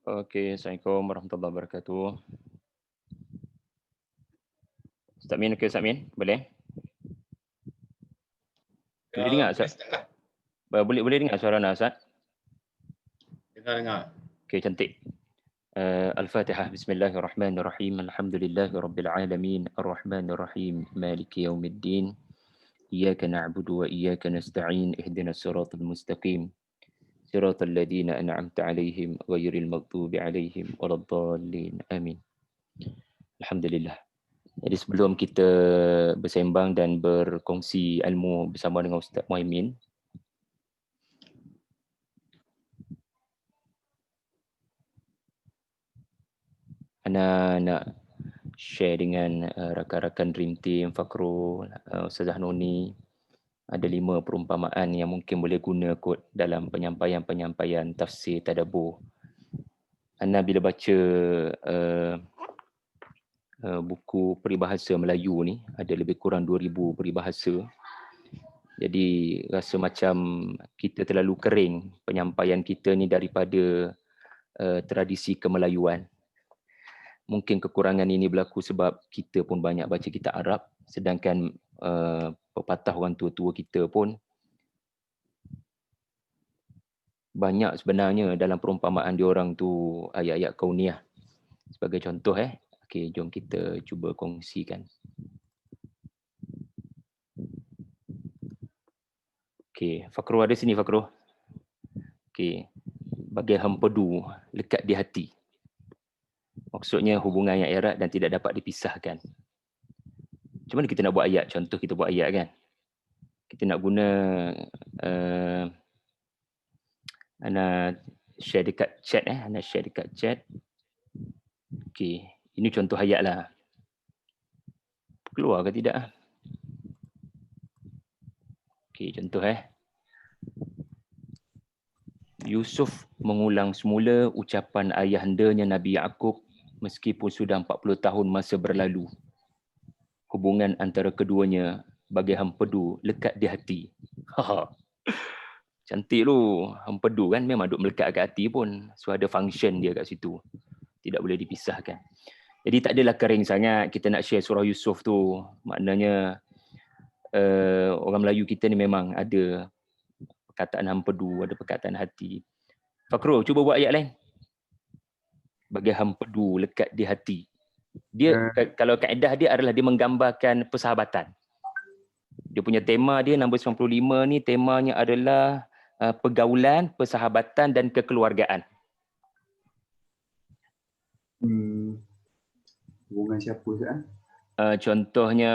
Okey, Assalamualaikum warahmatullahi wabarakatuh. Ustaz Min, okey Ustaz Min? Boleh? Boleh dengar Boleh Ustaz? start lah. Boleh dengar suara Ana Ustaz? Dengar. Okey, cantik. Al-Fatihah. Bismillahirrahmanirrahim. Alhamdulillahirabbil alamin. Arrahmanirrahim. Maliki yaumiddin. Iyyaka na'budu wa iyyaka nasta'in. Ihdinas siratal mustaqim. Siratal ladzina an'amta 'alaihim ghairil maghdubi 'alaihim waladdallin. Amin. Alhamdulillah. Jadi sebelum kita bersembang dan berkongsi ilmu bersama dengan Ustaz Muhaimin, Ana nak share dengan rakan-rakan Dream Team, Fakrul, Ustazah Noni, ada 5 perumpamaan yang mungkin boleh guna kot dalam penyampaian-penyampaian tafsir tadabbur. Ana bila baca buku peribahasa Melayu ni, ada lebih kurang 2000 peribahasa. Jadi rasa macam kita terlalu kering penyampaian kita ni daripada tradisi kemelayuan. Mungkin kekurangan ini berlaku sebab kita pun banyak baca kitab Arab, sedangkan pepatah orang tua-tua kita pun banyak sebenarnya dalam perumpamaan diorang tu ayat-ayat kauniyah. Sebagai contoh okey, jom kita cuba kongsikan. Okey, Fakrul ada sini Fakrul. Okey, bagai hempedu lekat di hati. Maksudnya hubungan yang erat dan tidak dapat dipisahkan. Macam mana kita nak buat ayat? Contoh kita buat ayat kan. Kita nak guna Ana share dekat chat Ana share dekat chat. Okey, ini contoh ayat lah. Keluar ke tidak? Okey, contoh Yusuf mengulang semula ucapan ayahandanya Nabi Yaqub meskipun sudah 40 tahun masa berlalu. Hubungan antara keduanya bagai hempedu lekat di hati. Cantik tu, hempedu kan memang duk melekat kat hati pun. So ada function dia kat situ. Tidak boleh dipisahkan. Jadi tak adalah kering sangat kita nak share surah Yusuf tu. Maknanya orang Melayu kita ni memang ada perkataan hempedu, ada perkataan hati. Fakrul, cuba buat ayat lain. Bagai hempedu lekat di hati. Dia kalau kaedah dia adalah dia menggambarkan persahabatan. Dia punya tema dia nombor 95 ni temanya adalah pergaulan, persahabatan dan kekeluargaan. Hubungan siapa Ustaz? Contohnya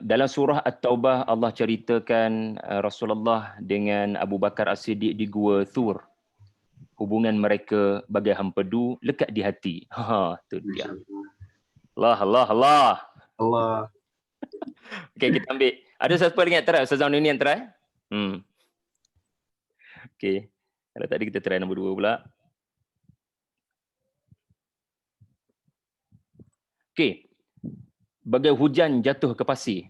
dalam surah At-Taubah Allah ceritakan Rasulullah dengan Abu Bakar As-Siddiq di Gua Thur. Hubungan mereka bagai hempedu lekat di hati. Tu dia. Allah. Okey, kita ambil. Ada siapa lagi yang try? Ustazah Nuni yang try? Okey. Kalau tak ada kita try nombor 2 pula. Okey. Bagai hujan jatuh ke pasir.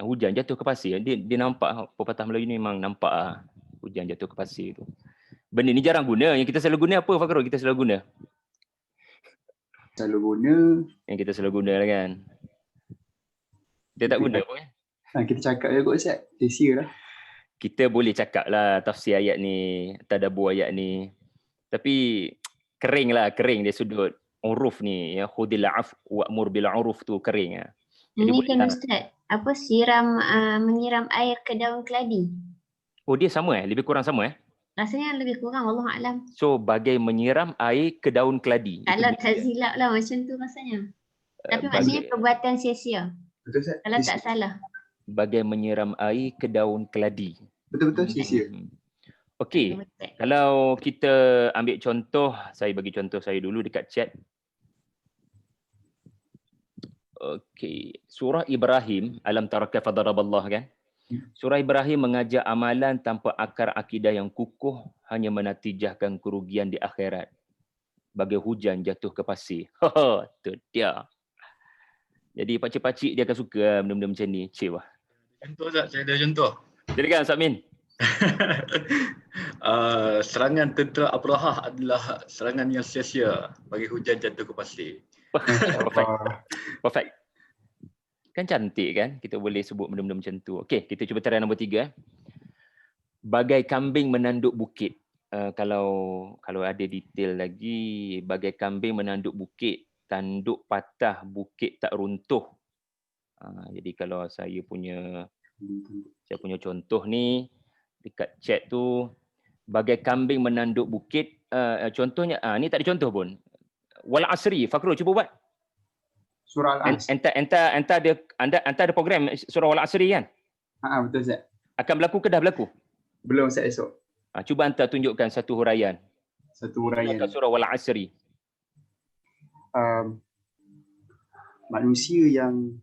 Hujan jatuh ke pasir. Dia nampak pepatah Melayu ni memang nampak hujan jatuh ke pasir tu. Benda ni jarang guna. Yang kita selalu guna apa Fakrul? Kita selalu guna. Yang kita selalu guna lah kan. Kita tak guna pun kita cakap je kot Ustaz. Sia lah. Kita boleh cakap lah tafsir ayat ni, tadabbur ayat ni. Tapi kering dari sudut uruf ni. Ya, khudil af wa'mur bil uruf tu kering. Jadi ini kan Ustaz, apa menyiram air ke daun keladi? Oh, dia sama lebih kurang sama Rasanya lebih kurang, wallahualam. So bagai menyiram air ke daun keladi. Kalau tak silap lah macam tu rasanya. Tapi maksudnya perbuatan sia-sia. Betul Ustaz? Kalau tak salah. Bagai menyiram air ke daun keladi. Betul-betul sia-sia. Okey. Kalau kita ambil contoh, saya bagi contoh saya dulu dekat chat. Okey, surah Ibrahim, alam tara kaifa daraballah kan? Surah Ibrahim mengajar amalan tanpa akar akidah yang kukuh hanya menatijahkan kerugian di akhirat. Bagai hujan jatuh ke pasir. Tu dia. Jadi pakcik-pakcik dia akan suka benda-benda macam ni. Cik wah. Contoh Ustaz, saya ada contoh. Silakan Ustaz Min. Serangan tentera Abrahah adalah serangan yang sia-sia bagi hujan jatuh ke pasir. Masya Perfect. Allah. Perfect. Kan cantik kan? Kita boleh sebut benda-benda macam tu. Okey, kita cuba try nombor 3. Bagai kambing menanduk bukit. Kalau ada detail lagi, bagai kambing menanduk bukit, tanduk patah, bukit tak runtuh. Jadi kalau saya punya contoh ni dekat chat tu, bagai kambing menanduk bukit, contohnya ni tak ada contoh pun. Wal asri, Fakrul cuba buat. Surah Al-Ans. Anda ada program surah Wal asri kan? Betul Ustaz. Akan berlaku ke dah berlaku? Belum Ustaz esok. Cuba anda tunjukkan satu huraian. Satu huraian. Surah Wal asri. Manusia yang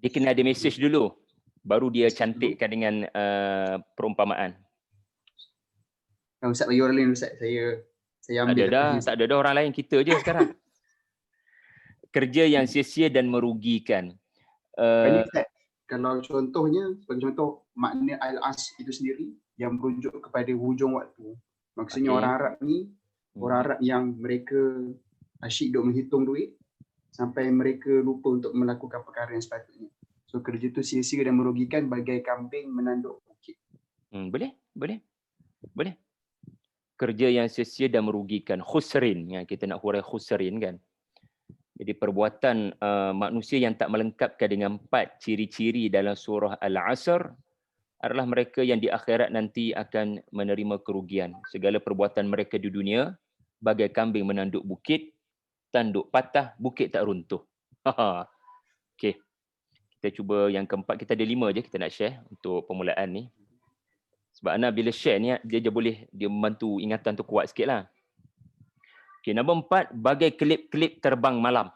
Dia kena ada message dulu. Baru dia cantikkan dengan perumpamaan. Ustaz bagi orang lain Ustaz. Saya ambil. Tak ada dah orang lain, kita je sekarang. Kerja yang sia-sia dan merugikan. Ustaz, kalau contohnya, sebagai contoh, makna Al-As itu sendiri yang merujuk kepada hujung waktu. Maksudnya orang Arab ni, orang Arab yang mereka asyik duk menghitung duit sampai mereka lupa untuk melakukan perkara yang sepatutnya. So kerja tu sia-sia dan merugikan bagai kambing menanduk bukit. Boleh. Kerja yang sia-sia dan merugikan. Khusrin. Kita nak hurai khusrin kan. Jadi perbuatan manusia yang tak melengkapkan dengan 4 ciri-ciri dalam surah Al-Asr adalah mereka yang di akhirat nanti akan menerima kerugian. Segala perbuatan mereka di dunia bagai kambing menanduk bukit, tanduk patah, bukit tak runtuh. Okey. Kita cuba yang keempat, kita ada 5 je kita nak share untuk permulaan ni. Sebab Ana bila share ni dia membantu ingatan tu kuat sikitlah. Okey, nombor 4, bagai kelip-kelip terbang malam.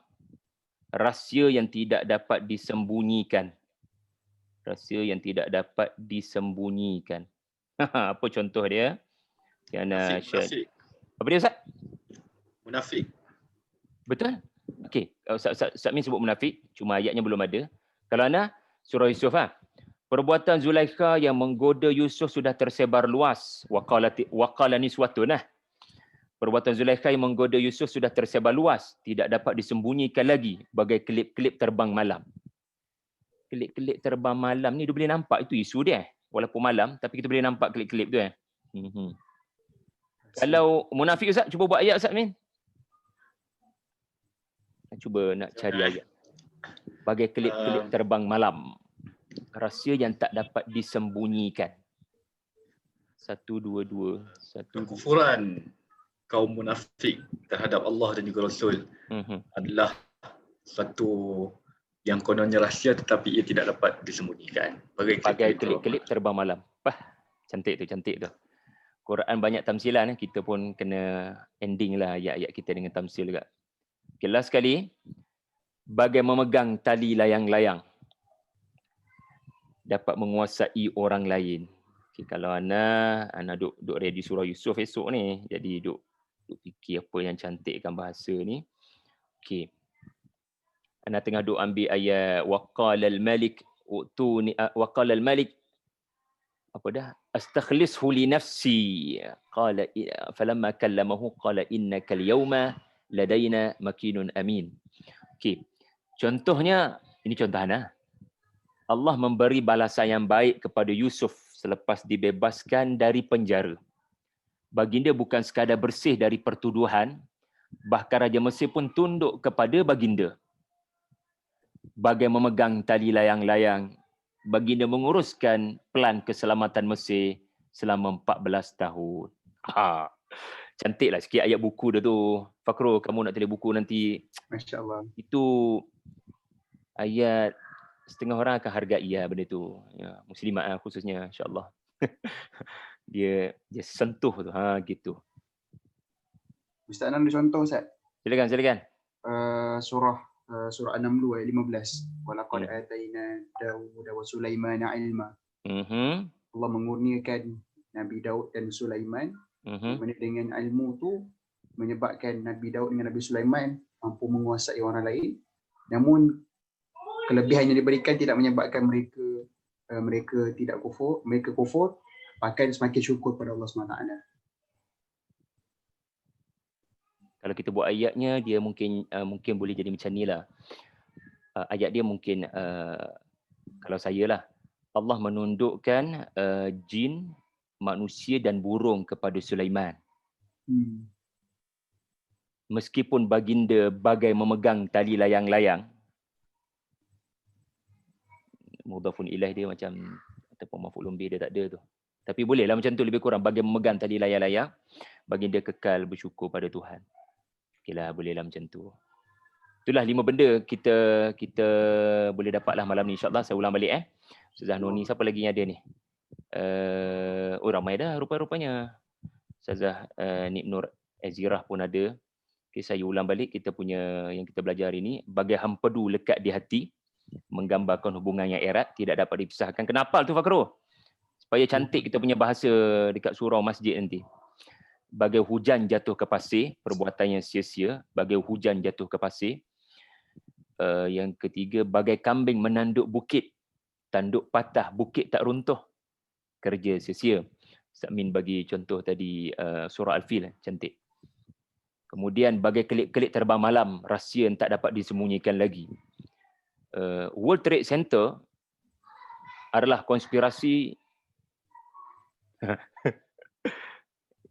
Rahsia yang tidak dapat disembunyikan. Rahsia yang tidak dapat disembunyikan. Apa contoh dia? Yang Ana share. Apa dia Ustaz? Munafik. Betul? Okey, Ustaz Min sebut munafik, cuma ayatnya belum ada. Kalau Ana, surah Yusuf Perbuatan Zulaikha yang menggoda Yusuf sudah tersebar luas. Waqala niswatun Perbuatan Zulaikha yang menggoda Yusuf sudah tersebar luas, tidak dapat disembunyikan lagi bagai kelip-kelip terbang malam. Kelip-kelip terbang malam ni dia boleh nampak itu isu dia. Walaupun malam, tapi kita boleh nampak kelip-kelip tu. Kalau munafik Ustaz, cuba buat ayat Ustaz Min. Cuba nak cari ayat. Bagai kelip-kelip terbang malam. Rahsia yang tak dapat disembunyikan. 1, 2, 2. Kekufuran kaum munafik terhadap Allah dan juga Rasul adalah satu yang kononnya rahsia tetapi ia tidak dapat disembunyikan. Bagai kelip-kelip terbang malam. Cantik tu. Quran banyak tamsilan, kita pun kena ending lah ayat-ayat kita dengan tamsil juga. Okay, last sekali. Bagai memegang tali layang-layang. Dapat menguasai orang lain. Okay, kalau Ana duk ready surah Yusuf esok ni. Jadi duk fikir apa yang cantikkan bahasa ni. Okey. Ana tengah duk ambil ayat waqala al-malik apa dah? Astakhlishu li nafsi. Qala falamma kallamahu qala innaka al-yawma ladaina makinun amin. Okey. Contohnya, ini contoh Ana. Allah memberi balasan yang baik kepada Yusuf selepas dibebaskan dari penjara. Baginda bukan sekadar bersih dari pertuduhan, bahkan Raja Mesir pun tunduk kepada baginda. Bagai memegang tali layang-layang, baginda menguruskan pelan keselamatan Mesir selama 14 tahun. Cantiklah sikit ayat buku dia tu. Fakrul, kamu nak tulis buku nanti. Masya Allah. Itu ayat setengah orang akan hargai benda tu. Ya, muslimat khususnya, insya-Allah. dia sentuh tu. Gitu. Ustaz ada contoh Ustaz? Silakan. Surah An-Naml ayat 15. Walaqad ataina Daud wa Sulaiman ilma. Allah mengurniakan Nabi Daud dan Sulaiman. Dengan ilmu tu menyebabkan Nabi Daud dengan Nabi Sulaiman mampu menguasai orang lain. Namun kelebihan yang diberikan tidak menyebabkan mereka tidak kufur. Mereka kufur pakai semakin syukur pada Allah SWT. Kalau kita buat ayatnya, dia mungkin boleh jadi macam ni lah. Ayat dia mungkin, kalau saya lah, Allah menundukkan jin, manusia dan burung kepada Sulaiman. Meskipun baginda bagai memegang tali layang-layang, mudhafun ilaih dia macam, ataupun maf'ulun bih dia tak ada tu. Tapi bolehlah macam tu, lebih kurang bagai memegang tali layang-layang, baginda kekal bersyukur pada Tuhan. Okeylah, bolehlah macam tu. Itulah 5 benda kita boleh dapatlah malam ni, insya-Allah. Saya ulang balik Ustazah Noni, siapa lagi yang ada ni? Ramai dah rupa-rupanya. Ustazah Nik Nur Azirah pun ada. Okay, saya ulang balik kita punya yang kita belajar hari ini. Bagai hampedu lekat di hati, menggambarkan hubungan yang erat, tidak dapat dipisahkan. Kenapa tu Fakro? Supaya cantik kita punya bahasa dekat surau masjid nanti. Bagai hujan jatuh ke pasir, perbuatan yang sia-sia. Bagai hujan jatuh ke pasir. Yang ketiga, bagai kambing menanduk bukit, tanduk patah, bukit tak runtuh, kerja sia-sia. Ustaz Min bagi contoh tadi surah Al-Fil, cantik. Kemudian bagai kelip-kelip terbang malam, rahsia yang tak dapat disembunyikan lagi. World Trade Center adalah konspirasi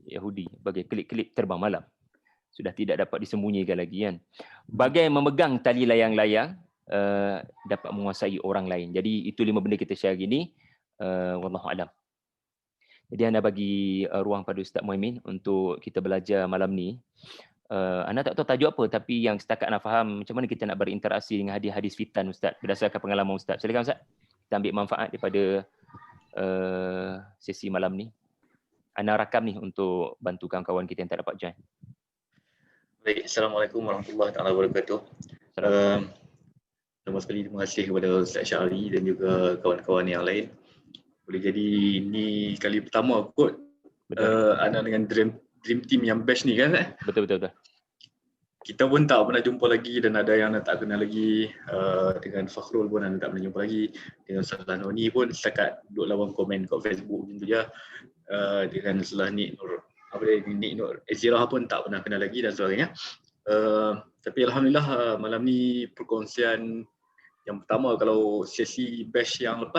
Yahudi, bagai kelip-kelip terbang malam. Sudah tidak dapat disembunyikan lagi kan. Bagai memegang tali layang-layang, dapat menguasai orang lain. Jadi itu 5 benda kita share hari ni. Wallahu alam. Jadi anda bagi ruang pada Ustaz Muhaimin untuk kita belajar malam ni. Anda tak tahu tajuk apa, tapi yang setakat anda faham macam mana kita nak berinteraksi dengan hadis-hadis fitan Ustaz berdasarkan pengalaman Ustaz. Silakan Ustaz. Kita ambil manfaat daripada sesi malam ni. Anda rakam ni untuk bantu kawan-kawan kita yang tak dapat join. Baik, Assalamualaikum warahmatullahi wabarakatuh. Pertama sekali terima kasih kepada Ustaz Syahri dan juga kawan-kawan yang lain. Boleh jadi ini kali pertama kot Ana dengan dream team yang best ni kan? Betul. Kita pun tak pernah jumpa lagi dan ada yang tak kenal lagi. Dengan Fakhrul pun Ana tak pernah jumpa lagi. Dengan Ustazah Noni pun setakat duduk lawan komen kat Facebook macam tu je. Dengan Ustazah Nik Nur Azirah pun tak pernah kenal lagi dan sebagainya. Tapi Alhamdulillah malam ni perkongsian yang pertama, kalau sesi bash yang lepas